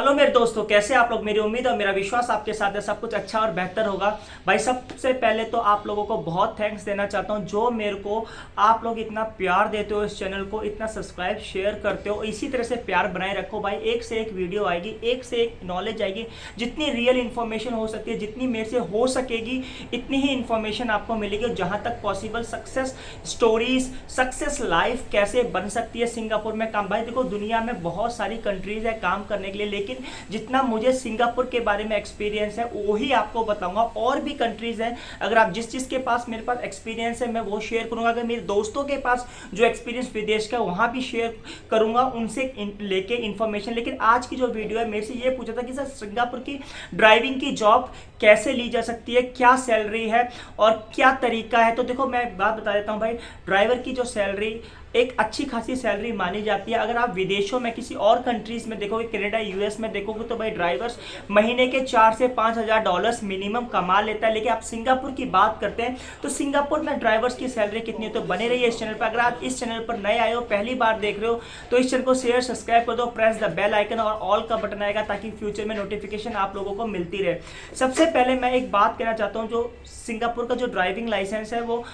Hello मेरे दोस्तों, कैसे आप लोग। मेरी उम्मीद और मेरा विश्वास आपके साथ है सब कुछ अच्छा और बेहतर होगा। भाई सबसे पहले तो आप लोगों को बहुत थैंक्स देना चाहता हूं जो मेरे को आप लोग इतना प्यार देते हो, इस चैनल को इतना सब्सक्राइब शेयर करते हो। इसी तरह से प्यार बनाए रखो भाई। एक से एक वीडियो आएगी, एक से एक नॉलेज आएगी। जितनी रियल इन्फॉर्मेशन हो सकती है, जितनी मेरे से हो सकेगी इतनी ही इन्फॉर्मेशन आपको मिलेगी। जहाँ तक possible success stories, success life कैसे बन सकती है सिंगापुर में काम। भाई देखो, दुनिया में बहुत सारी कंट्रीज है काम करने के लिए, लेकिन जितना मुझे सिंगापुर के बारे में एक्सपीरियंस है वही आपको बताऊंगा। और भी कंट्रीज हैं, अगर आप जिस चीज़ के पास मेरे पास एक्सपीरियंस है मैं वो शेयर करूंगा। अगर मेरे दोस्तों के पास जो एक्सपीरियंस विदेश का वहां भी शेयर करूंगा उनसे लेके इन्फॉर्मेशन। लेकिन आज की जो वीडियो है, मेरे से ये पूछा था कि सर सिंगापुर की ड्राइविंग की जॉब कैसे ली जा सकती है, क्या सैलरी है और क्या तरीका है। तो देखो मैं एक बात बता देता हूँ भाई, ड्राइवर की जो सैलरी एक अच्छी खासी सैलरी मानी जाती है। अगर आप विदेशों में किसी और कंट्रीज में देखोगे, कनाडा यूएस में देखोगे, तो भाई ड्राइवर्स महीने के 4 से 5 हज़ार डॉलर्स मिनिमम कमा लेता है। लेकिन आप सिंगापुर की बात करते हैं तो सिंगापुर में ड्राइवर्स की सैलरी कितनी है। तो बने रहिए इस चैनल पर। अगर आप इस चैनल पर नए आए हो, पहली बार देख रहे हो, तो इस चैनल को शेयर सब्सक्राइब कर दो, प्रेस द बेल आइकन और ऑल का बटन आएगा ताकि फ्यूचर में नोटिफिकेशन आप लोगों को मिलती रहे। सबसे पहले मैं एक बात कहना चाहता हूँ, जो सिंगापुर का जो ड्राइविंग लाइसेंस है वो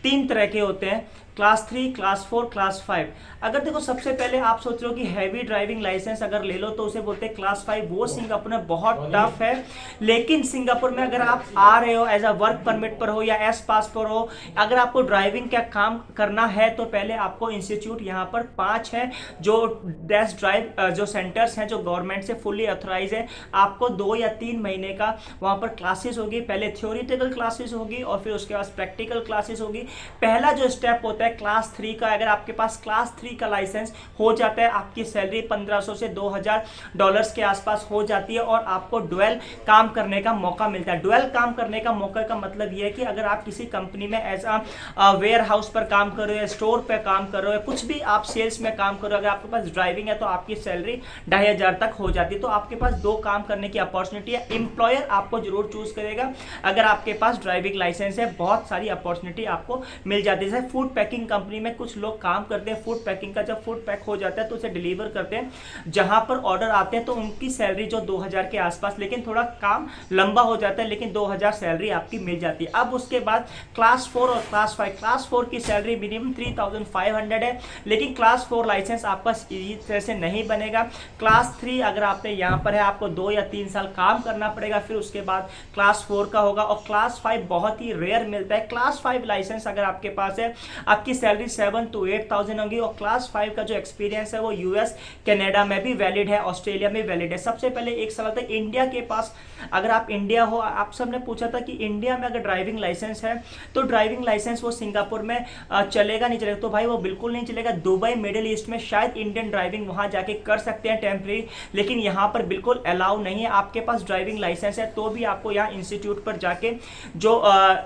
3 तरह के होते हैं, क्लास 3, क्लास 4, क्लास 5। अगर देखो सबसे पहले आप सोच रहे हो कि हैवी ड्राइविंग लाइसेंस अगर ले लो तो उसे बोलते हैं क्लास 5। वो सिंगापुर में बहुत टफ है। लेकिन सिंगापुर में अगर आप आ रहे हो एज अ वर्क परमिट पर हो या एस पास पर हो, अगर आपको ड्राइविंग का काम करना है तो पहले आपको इंस्टीट्यूट यहाँ पर 5 है जो टेस्ट ड्राइव जो सेंटर्स हैं जो गवर्नमेंट से फुल्ली ऑथराइज है। आपको 2 या 3 महीने का वहाँ पर क्लासेस होगी। पहले थ्योरिटिकल क्लासेस होगी और फिर उसके बाद प्रैक्टिकल क्लासेस होगी। पहला जो स्टेप होता है क्लास 3 का, अगर आपके पास क्लास 3 का लाइसेंस हो जाता है, आपकी सैलरी 1500 से 2000 डॉलर्स के आसपास हो जाती है और आपको डुअल काम करने का मौका मिलता है। डुअल काम करने का मौका का मतलब यह है कि अगर आप किसी कंपनी में एज अ वेयर हाउस पर काम कर रहे हो, स्टोर पर काम कर रहे हो, कुछ भी आप सेल्स में काम कर रहे हो, अगर आपके पास ड्राइविंग है तो आपकी सैलरी 2500 तक हो जाती है। तो आपके पास 2 काम करने की अपॉर्चुनिटी है। एम्प्लॉयर आपको जरूर चूज करेगा अगर आपके पास ड्राइविंग लाइसेंस है। बहुत सारी अपॉर्चुनिटी आपको मिल जाती है। जैसे फूड पैकिंग कंपनी में कुछ लोग काम करते हैं फूड पैकिंग का। जब फूड पैक हो जाता है तो उसे डिलीवर करते हैं जहां पर ऑर्डर आते हैं, तो उनकी सैलरी जो 2000 के आसपास, लेकिन थोड़ा काम लंबा हो जाता है, लेकिन 2000 सैलरी आपकी मिल जाती है। अब उसके बाद क्लास 4 और क्लास 5। क्लास 4 की सैलरी मिनिमम 3500 है, लेकिन क्लास 4 लाइसेंस आपका इसी तरह से नहीं बनेगा। क्लास 3 अगर आपने यहाँ पर है, आपको 2 या 3 साल काम करना पड़ेगा, फिर उसके बाद क्लास 4 का होगा। और क्लास 5 बहुत ही रेयर मिलता है। क्लास 5 लाइसेंस अगर आपके पास है, आपकी सैलरी 7 to 8000 होगी। और क्लास 5 का जो एक्सपीरियंस है वो यूएस कनाडा में भी वैलिड है, ऑस्ट्रेलिया में वैलिड है। सबसे पहले एक सवाल था इंडिया के पास, अगर आप इंडिया हो, आप सबने पूछा था कि इंडिया में अगर ड्राइविंग लाइसेंस है तो ड्राइविंग लाइसेंस वो सिंगापुर में चलेगा नहीं चलेगा। तो भाई वो बिल्कुल नहीं चलेगा। दुबई, मिडिल ईस्ट में शायद इंडियन ड्राइविंग वहां जाके कर सकते हैं टेम्परेरी, लेकिन यहाँ पर बिल्कुल अलाउ नहीं है। आपके पास ड्राइविंग लाइसेंस है तो भी आपको यहाँ इंस्टीट्यूट पर जाके जो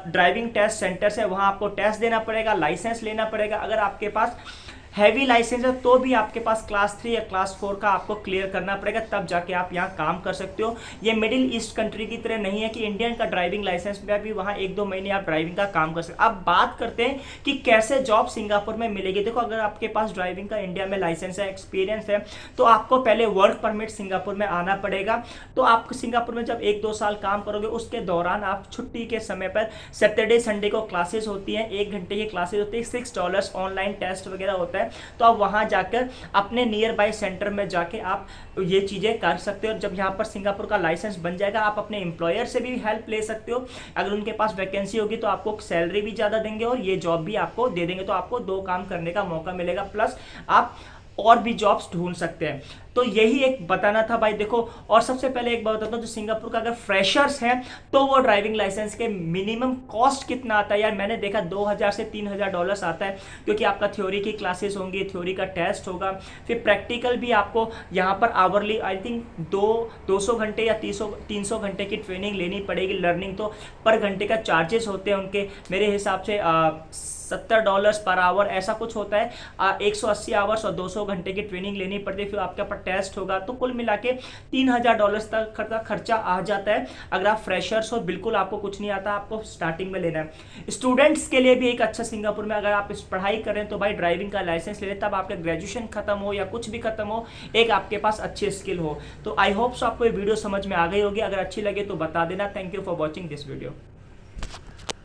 ड्राइविंग टेस्ट सेंटर्स है वहां आपको टेस्ट देना पड़ेगा, लाइसेंस लेना पड़ेगा। अगर आपके पास हैवी लाइसेंस है तो भी आपके पास क्लास 3 या क्लास 4 का आपको क्लियर करना पड़ेगा, तब जाके आप यहाँ काम कर सकते हो। ये मिडिल ईस्ट कंट्री की तरह नहीं है कि इंडियन का ड्राइविंग लाइसेंस में भी वहाँ 1-2 महीने आप ड्राइविंग का काम कर सकते। अब बात करते हैं कि कैसे जॉब सिंगापुर में मिलेगी। देखो, अगर आपके पास ड्राइविंग का इंडिया में लाइसेंस है, एक्सपीरियंस है, तो आपको पहले वर्क परमिट सिंगापुर में आना पड़ेगा। तो आप सिंगापुर में जब 1-2 साल काम करोगे, उसके दौरान आप छुट्टी के समय पर सैटरडे संडे को क्लासेस होती हैं, 1 घंटे की क्लासेस होती है, $6 ऑनलाइन टेस्ट वगैरह होता है। तो आप वहां जाकर अपने नियर बाय सेंटर में जाके आप ये चीजें कर सकते हो। जब यहाँ पर सिंगापुर का लाइसेंस बन जाएगा, आप अपने एम्प्लॉयर से भी हेल्प ले सकते हो। अगर उनके पास वैकेंसी होगी तो आपको सैलरी भी ज्यादा देंगे और ये जॉब भी आपको दे देंगे। तो आपको 2 काम करने का मौका मिलेगा, प्लस आप और भी जॉब्स ढूंढ सकते हैं। तो यही एक बताना था भाई। देखो, और सबसे पहले एक बात बताता हूँ, जो सिंगापुर का अगर फ्रेशर्स हैं तो वो ड्राइविंग लाइसेंस के मिनिमम कॉस्ट कितना आता है यार, मैंने देखा 2000 से 3000 डॉलर्स आता है, क्योंकि आपका थ्योरी की क्लासेस होंगी, थ्योरी का टेस्ट होगा, फिर प्रैक्टिकल भी आपको यहाँ पर आवरली आई थिंक 200 घंटे या 300 घंटे की ट्रेनिंग लेनी पड़ेगी। लर्निंग तो पर घंटे का चार्जेस होते हैं उनके, मेरे हिसाब से $70 पर आवर ऐसा कुछ होता है। 180 आवर्स और 200 घंटे की ट्रेनिंग लेनी पड़ती है। फिर आपका टेस्ट होगा, तो कुल मिला के $3000 तक का खर्चा आ जाता है। अगर आप फ्रेशर्स हो, बिल्कुल आपको कुछ नहीं आता, आपको स्टार्टिंग में लेना है। स्टूडेंट्स के लिए भी एक अच्छा सिंगापुर में अगर आप इस पढ़ाई करें तो भाई ड्राइविंग का लाइसेंस ले लें, तब आपका ग्रेजुएशन खत्म हो या कुछ भी खत्म हो, एक आपके पास अच्छी स्किल हो। तो आई होप सो आपको ये वीडियो समझ में आ गई होगी। अगर अच्छी लगे तो बता देना। Thank you for watching this video.